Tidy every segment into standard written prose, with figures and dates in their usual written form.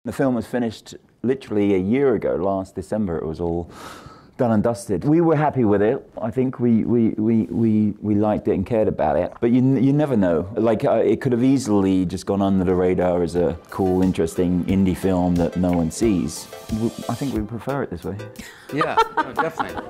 The film was finished literally a year ago, last December. It was all done and dusted. We were happy with it. I think we liked it and cared about it. But you never know. Like, it could have easily just gone under the radar as a cool, interesting indie film that no one sees. I think we prefer it this way. Yeah, no, definitely.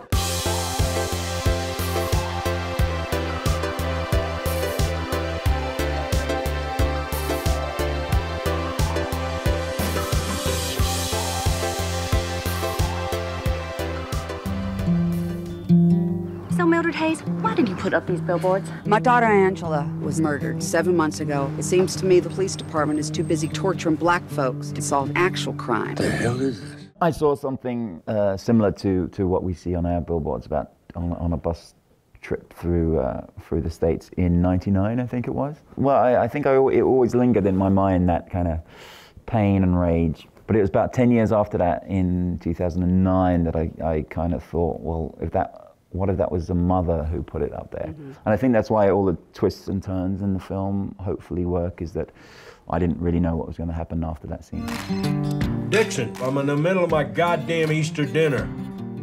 So, Mildred Hayes, why did you put up these billboards? My daughter Angela was murdered 7 months ago. It seems to me the police department is too busy torturing black folks to solve actual crime. The hell is this? I saw something similar to what we see on our billboards about on a bus trip through the States in '99, I think it was. Well, I think it always lingered in my mind, that kind of pain and rage. But it was about 10 years after that, in 2009, that I kind of thought, well, what if that was the mother who put it up there? Mm-hmm. And I think that's why all the twists and turns in the film hopefully work, is that I didn't really know what was going to happen after that scene. Dixon, I'm in the middle of my goddamn Easter dinner.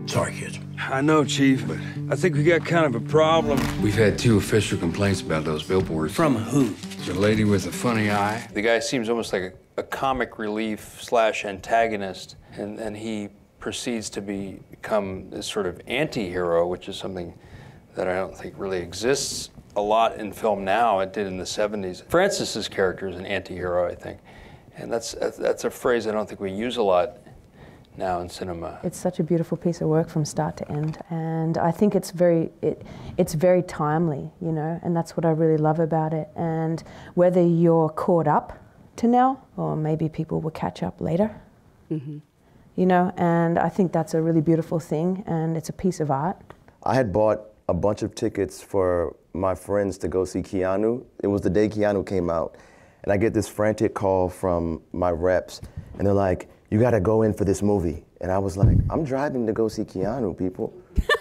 Sorry, kids. I know, Chief, but I think we got kind of a problem. We've had 2 official complaints about those billboards. From who? The lady with a funny eye. The guy seems almost like a comic relief / antagonist, and he proceeds to become this sort of anti-hero, which is something that I don't think really exists a lot in film now. It did in the 70s. Francis's character is an anti-hero, I think. And that's a phrase I don't think we use a lot now in cinema. It's such a beautiful piece of work from start to end, and I think it's very timely, you know, and that's what I really love about it. And whether you're caught up to now, or maybe people will catch up later, you know, and I think that's a really beautiful thing, and it's a piece of art. I had bought a bunch of tickets for my friends to go see Keanu. It was the day Keanu came out, and I get this frantic call from my reps, and they're like, "You gotta go in for this movie." And I was like, "I'm driving to go see Keanu, people."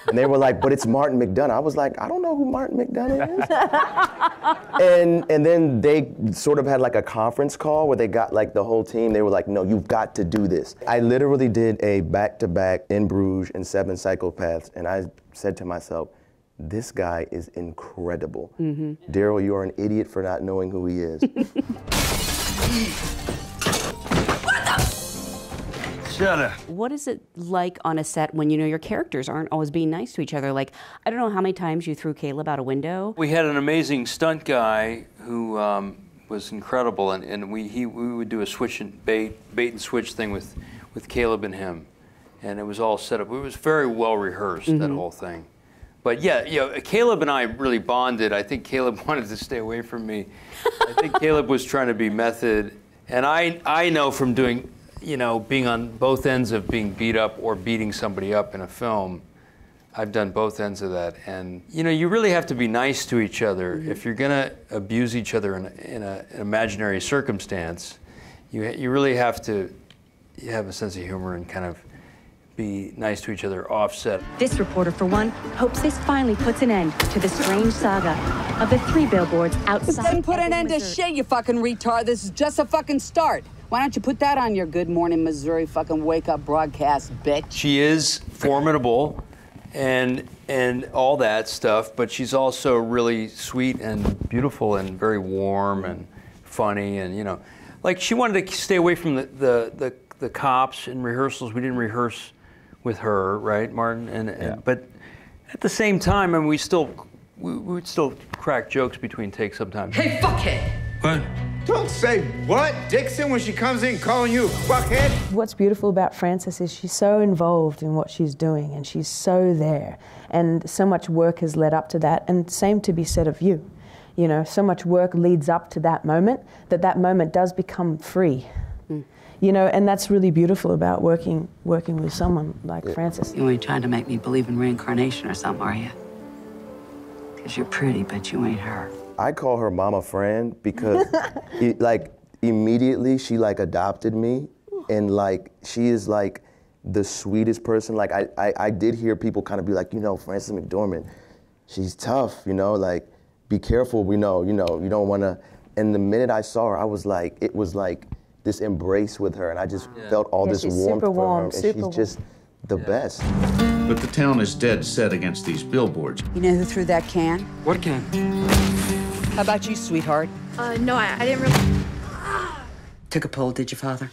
And they were like, "But it's Martin McDonagh." I was like, "I don't know who Martin McDonagh is." and then they sort of had like a conference call where they got like the whole team. They were like, "No, you've got to do this." I literally did a back-to-back In Bruges and 7 Psychopaths, and I said to myself, this guy is incredible. Daryl, you are an idiot for not knowing who he is. Shut up. What is it like on a set when you know your characters aren't always being nice to each other? Like, I don't know how many times you threw Caleb out a window. We had an amazing stunt guy who was incredible, and we would do a bait and switch thing with Caleb and him, and it was all set up. It was very well rehearsed, that whole thing. But yeah, you know, Caleb and I really bonded. I think Caleb wanted to stay away from me. I think Caleb was trying to be method, and I know from doing, you know, being on both ends of being beat up or beating somebody up in a film, I've done both ends of that. And, you know, you really have to be nice to each other. If you're gonna abuse each other in an imaginary circumstance, you really have to have a sense of humor and kind of be nice to each other offset. This reporter, for one, hopes this finally puts an end to the strange saga of the 3 billboards outside. Then put an end to shit, you fucking retard. This is just a fucking start. Why don't you put that on your Good Morning Missouri fucking wake-up broadcast, bitch? She is formidable and all that stuff, but she's also really sweet and beautiful and very warm and funny, and, you know, like, she wanted to stay away from the cops in rehearsals. We didn't rehearse with her, right, Martin? And but at the same time, I mean, we would still crack jokes between takes sometimes. Hey, fuckhead! What? Don't say what, Dixon, when she comes in calling you a fuckhead. What's beautiful about Frances is she's so involved in what she's doing, and she's so there, and so much work has led up to that, and same to be said of you. You know, so much work leads up to that moment, that moment does become free. You know, and that's really beautiful about working with someone like Frances. You ain't trying to make me believe in reincarnation or something, are you? Because you're pretty, but you ain't her. I call her Mama Fran because, like, immediately she, like, adopted me, and, like, she is, like, the sweetest person. Like, I did hear people kind of be like, you know, Frances McDormand, she's tough, you know, like, be careful, you know, you don't want to. And the minute I saw her, I was like, it was like this embrace with her, and I just felt all this warmth super from warm, her, and super she's just the best. But the town is dead set against these billboards. You know who threw that can? What can? How about you, sweetheart? No, I didn't really. Took a pull, did your father?